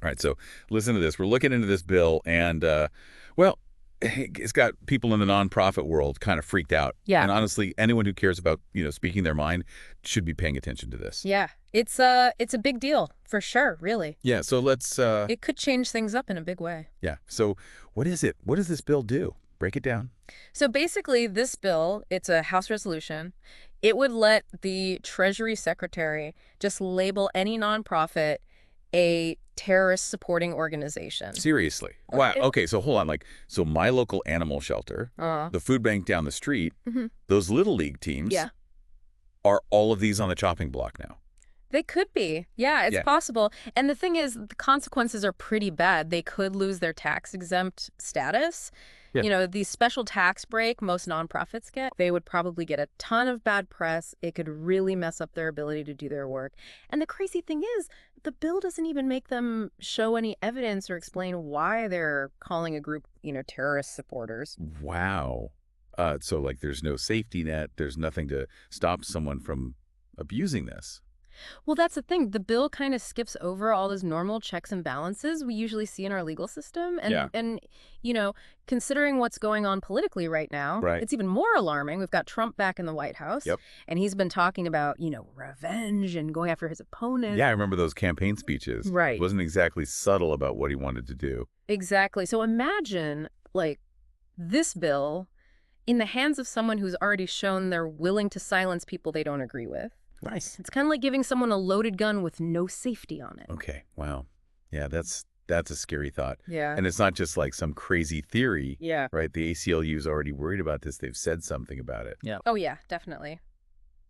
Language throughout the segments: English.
All right, so listen to this. We're looking into this bill, and, well, it's got people in the nonprofit world kind of freaked out. Yeah. And honestly, anyone who cares about, speaking their mind should be paying attention to this. Yeah. It's a big deal, for sure, really. Yeah, so let's, It could change things up in a big way. yeah. So what is it? What does this bill do? Break it down. So basically, this bill, it's a House resolution. It would let the Treasury Secretary just label any nonprofit a terrorist supporting organization. Seriously. Wow. Okay, so hold on. So my local animal shelter, the food bank down the street, those Little League teams, Yeah. are all of these on the chopping block now? They could be. Yeah, it's possible. And the thing is, the consequences are pretty bad. They could lose their tax-exempt status. Yeah. You know, the special tax break most nonprofits get, they would probably get a ton of bad press. It could really mess up their ability to do their work. And the crazy thing is, the bill doesn't even make them show any evidence or explain why they're calling a group, terrorist supporters. Wow. So, there's no safety net. There's nothing to stop someone from abusing this. Well, that's the thing. The bill kind of skips over all those normal checks and balances we usually see in our legal system. And considering what's going on politically right now, it's even more alarming. We've got Trump back in the White House. Yep. And he's been talking about, revenge and going after his opponents. Yeah, I remember those campaign speeches. Right. It wasn't exactly subtle about what he wanted to do. Exactly. So imagine, this bill in the hands of someone who's already shown they're willing to silence people they don't agree with. Nice. It's kind of like giving someone a loaded gun with no safety on it. Okay. Wow. Yeah, that's a scary thought. Yeah. And it's not just some crazy theory. Yeah. Right? The ACLU is already worried about this. They've said something about it. Yeah. Oh, yeah, definitely.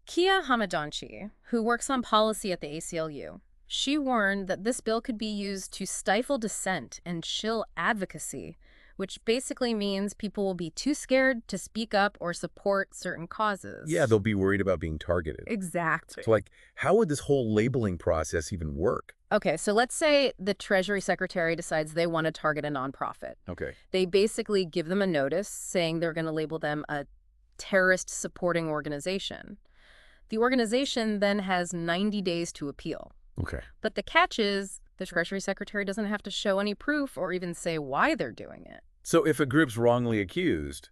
Kia Hamadanchi, who works on policy at the ACLU, she warned that this bill could be used to stifle dissent and chill advocacy, which basically means people will be too scared to speak up or support certain causes. Yeah, they'll be worried about being targeted. Exactly. So, how would this whole labeling process even work? Okay, so let's say the Treasury Secretary decides they want to target a nonprofit. Okay. They basically give them a notice saying they're going to label them a terrorist supporting organization. The organization then has 90 days to appeal. Okay. But the catch is the Treasury Secretary doesn't have to show any proof or even say why they're doing it. So if a group's wrongly accused,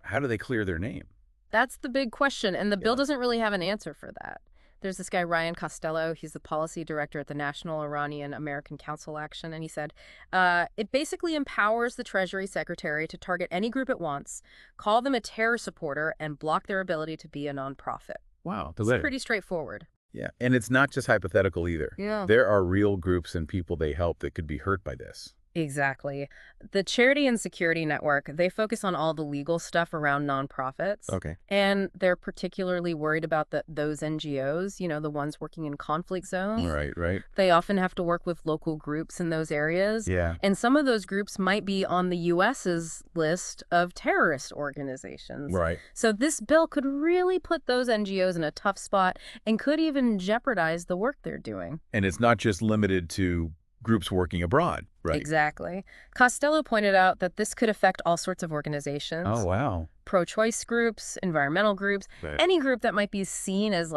how do they clear their name? That's the big question, and the bill doesn't really have an answer for that. There's this guy, Ryan Costello. He's the policy director at the National Iranian-American Council Action, and he said, it basically empowers the Treasury Secretary to target any group it wants, call them a terror supporter, and block their ability to be a nonprofit. Wow. It's pretty straightforward. Yeah, and it's not just hypothetical either. Yeah. There are real groups and people they help that could be hurt by this. Exactly. The Charity and Security Network, they focus on all the legal stuff around nonprofits. Okay. And they're particularly worried about those NGOs, the ones working in conflict zones. Right. They often have to work with local groups in those areas. Yeah. And some of those groups might be on the U.S.'s list of terrorist organizations. Right. So this bill could really put those NGOs in a tough spot and could even jeopardize the work they're doing. And it's not just limited to groups working abroad, right? Exactly. Costello pointed out that this could affect all sorts of organizations. Oh, wow. Pro-choice groups, environmental groups, any group that might be seen as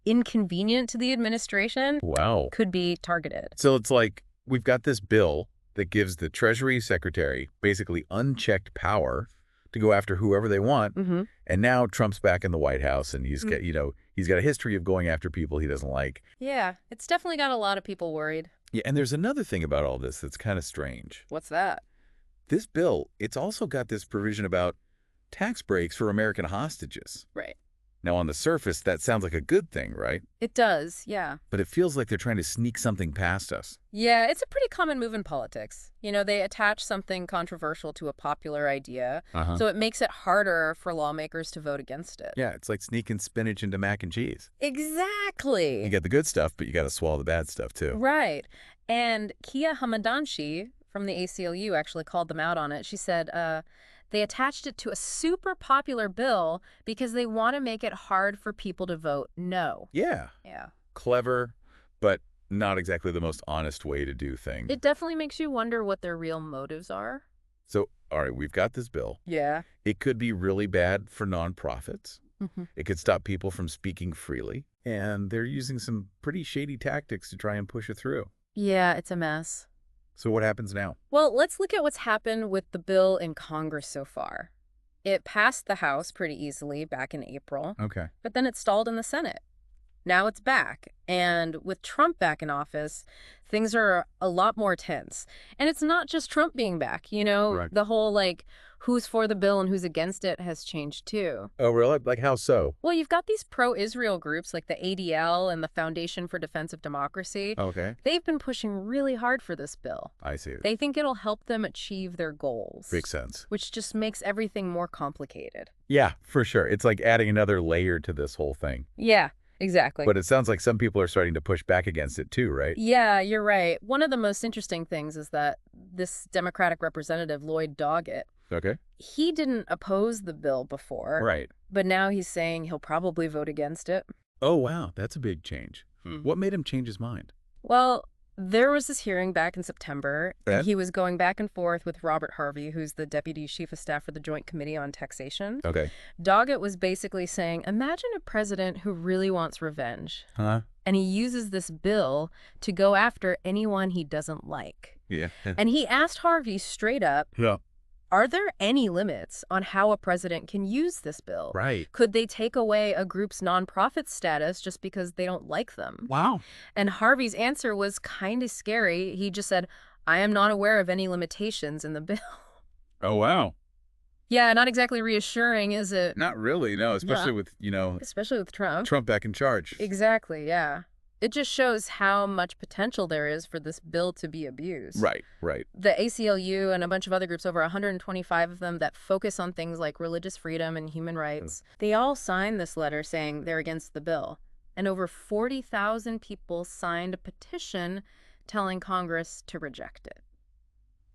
inconvenient to the administration could be targeted. So it's we've got this bill that gives the Treasury Secretary basically unchecked power to go after whoever they want. And now Trump's back in the White House and he's got, he's got a history of going after people he doesn't like. Yeah, it's definitely got a lot of people worried. Yeah, and there's another thing about all this that's kind of strange. What's that? This bill, it's also got this provision about tax breaks for American hostages. Right. Now, on the surface, that sounds like a good thing, right? It does, yeah. But it feels like they're trying to sneak something past us. Yeah, it's a pretty common move in politics. They attach something controversial to a popular idea, so it makes it harder for lawmakers to vote against it. Yeah, it's like sneaking spinach into mac and cheese. Exactly. You get the good stuff, but you got to swallow the bad stuff, too. Right. And Kia Hamadanchi from the ACLU actually called them out on it. She said, they attached it to a super popular bill because they want to make it hard for people to vote no. Yeah. Yeah. Clever, but not exactly the most honest way to do things. It definitely makes you wonder what their real motives are. So, all right, we've got this bill. Yeah. It could be really bad for nonprofits. It could stop people from speaking freely. And they're using some pretty shady tactics to try and push it through. Yeah, it's a mess. So what happens now? Well, let's look at what's happened with the bill in Congress so far. It passed the House pretty easily back in April, Okay. but then it stalled in the Senate. Now it's back. And with Trump back in office, things are a lot more tense. And it's not just Trump being back, Right. the whole who's for the bill and who's against it has changed too. Oh, really? Like how so? Well, you've got these pro-Israel groups like the ADL and the Foundation for Defense of Democracy. Okay. They've been pushing really hard for this bill. I see. They think it'll help them achieve their goals. Makes sense. Which just makes everything more complicated. Yeah, for sure. It's like adding another layer to this whole thing. Yeah, exactly. But it sounds like some people are starting to push back against it too, right? Yeah, you're right. One of the most interesting things is that this Democratic representative, Lloyd Doggett, Okay. he didn't oppose the bill before. Right. But now he's saying he'll probably vote against it. Oh, wow. That's a big change. What made him change his mind? Well, there was this hearing back in September. Yeah. He was going back and forth with Robert Harvey, who's the Deputy Chief of Staff for the Joint Committee on Taxation. Okay. Doggett was basically saying, imagine a president who really wants revenge. Huh? And he uses this bill to go after anyone he doesn't like. Yeah. And he asked Harvey straight up, Yeah. are there any limits on how a president can use this bill? Right. Could they take away a group's nonprofit status just because they don't like them? Wow. And Harvey's answer was kind of scary. He just said, I am not aware of any limitations in the bill. Oh, wow. Yeah, not exactly reassuring, is it? Not really, no, especially with, Especially with Trump. Trump back in charge. Exactly, yeah. It just shows how much potential there is for this bill to be abused. Right, right. The ACLU and a bunch of other groups, over 125 of them, that focus on things like religious freedom and human rights, they all signed this letter saying they're against the bill. And over 40,000 people signed a petition telling Congress to reject it.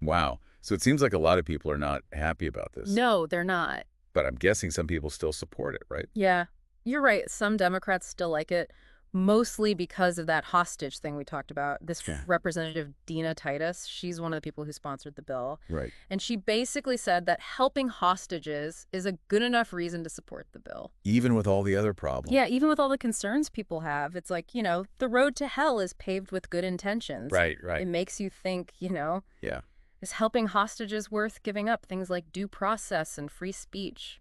Wow. So it seems like a lot of people are not happy about this. No, they're not. But I'm guessing some people still support it, right? Yeah, you're right. Some Democrats still like it, mostly because of that hostage thing we talked about. This Representative Dina Titus, she's one of the people who sponsored the bill. Right. And she basically said that helping hostages is a good enough reason to support the bill. Even with all the other problems. Yeah, even with all the concerns people have. It's like, the road to hell is paved with good intentions. Right, right. It makes you think, Yeah. is helping hostages worth giving up things like due process and free speech?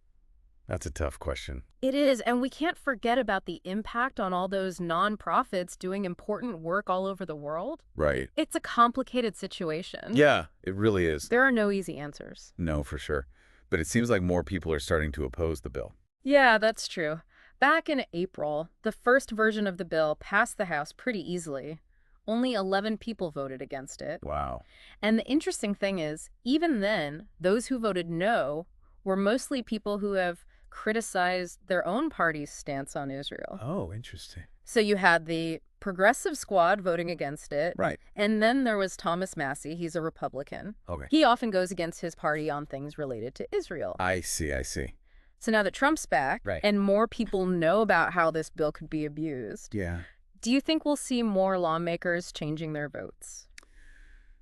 That's a tough question. It is, and we can't forget about the impact on all those nonprofits doing important work all over the world. Right. It's a complicated situation. Yeah, it really is. There are no easy answers. No, for sure. But it seems like more people are starting to oppose the bill. Yeah, that's true. Back in April, the first version of the bill passed the House pretty easily. Only 11 people voted against it. Wow. And the interesting thing is, even then, those who voted no were mostly people who have criticized their own party's stance on Israel. Oh, interesting. So you had the progressive squad voting against it. Right. And then there was Thomas Massie. He's a Republican. Okay. He often goes against his party on things related to Israel. I see, I see. So now that Trump's back, Right. and more people know about how this bill could be abused, Yeah. do you think we'll see more lawmakers changing their votes?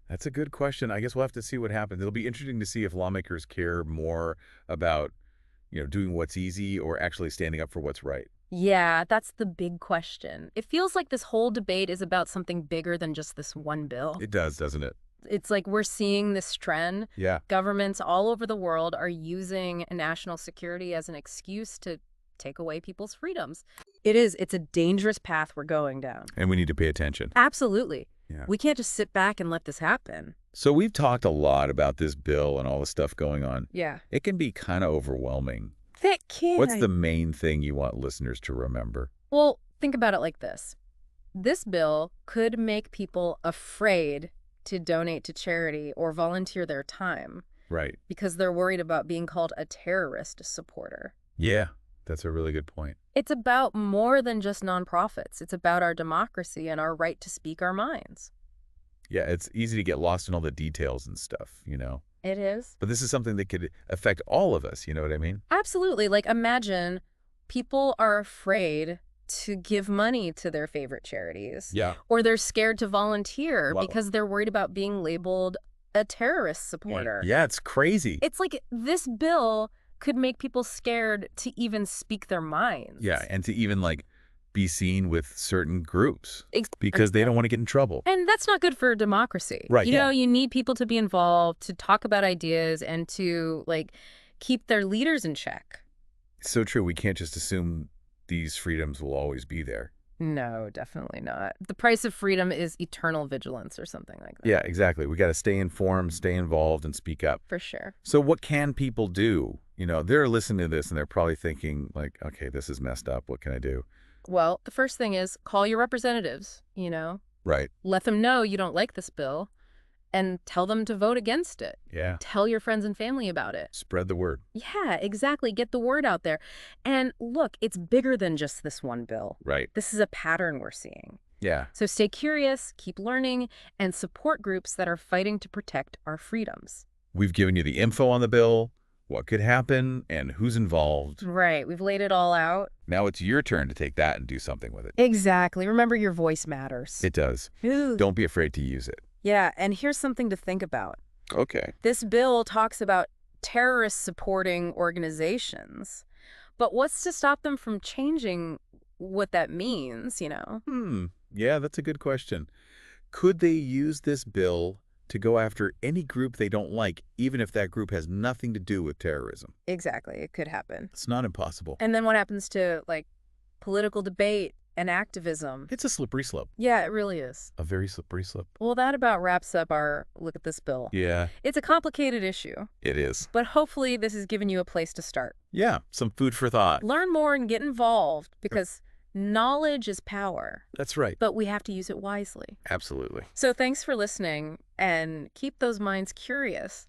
That's a good question. I guess we'll have to see what happens. It'll be interesting to see if lawmakers care more about, doing what's easy or actually standing up for what's right. Yeah, that's the big question. It feels like this whole debate is about something bigger than just this one bill. It does, doesn't it? It's like we're seeing this trend. Yeah. Governments all over the world are using national security as an excuse to take away people's freedoms. It's a dangerous path we're going down. And we need to pay attention. Absolutely. Yeah. We can't just sit back and let this happen. So we've talked a lot about this bill and all the stuff going on. Yeah. It can be kind of overwhelming. That can. What's the main thing you want listeners to remember? Well, think about it like this. This bill could make people afraid to donate to charity or volunteer their time. Right. Because they're worried about being called a terrorist supporter. Yeah, that's a really good point. It's about more than just nonprofits. It's about our democracy and our right to speak our minds. Yeah, it's easy to get lost in all the details and stuff, It is. But this is something that could affect all of us, you know what I mean? Absolutely. Like, imagine people are afraid to give money to their favorite charities. Yeah. Or they're scared to volunteer Wow. because they're worried about being labeled a terrorist supporter. Yeah, it's crazy. It's like this bill could make people scared to even speak their minds. Yeah, and to even, be seen with certain groups Exactly. because they don't want to get in trouble. And that's not good for democracy. Right. You know, you need people to be involved, to talk about ideas, and to, like, keep their leaders in check. So true. We can't just assume these freedoms will always be there. No, definitely not. The price of freedom is eternal vigilance or something like that. Yeah, exactly. We got to stay informed, stay involved, and speak up. For sure. So what can people do? You know, they're listening to this and they're probably thinking like, okay, this is messed up. What can I do? Well, the first thing is call your representatives, you know. Right. Let them know you don't like this bill and tell them to vote against it. Yeah. Tell your friends and family about it. Spread the word. Yeah, exactly. Get the word out there. And look, it's bigger than just this one bill. Right. This is a pattern we're seeing. Yeah. So stay curious, keep learning, and support groups that are fighting to protect our freedoms. We've given you the info on the bill, what could happen, and who's involved. Right. We've laid it all out. Now it's your turn to take that and do something with it. Exactly. Remember, your voice matters. It does. Ooh. Don't be afraid to use it. Yeah, and here's something to think about. Okay. This bill talks about terrorist supporting organizations, but what's to stop them from changing what that means, you know? Yeah, that's a good question. Could they use this bill to go after any group they don't like, even if that group has nothing to do with terrorism? Exactly. It could happen. It's not impossible. And then what happens to, like, political debate and activism? It's a slippery slope. Yeah, it really is. A very slippery slope. Well, that about wraps up our look at this bill. Yeah, It's a complicated issue, it is. but hopefully this has given you a place to start. Yeah, some food for thought. Learn more and get involved because knowledge is power, That's right. but we have to use it wisely. Absolutely. So thanks for listening, and keep those minds curious.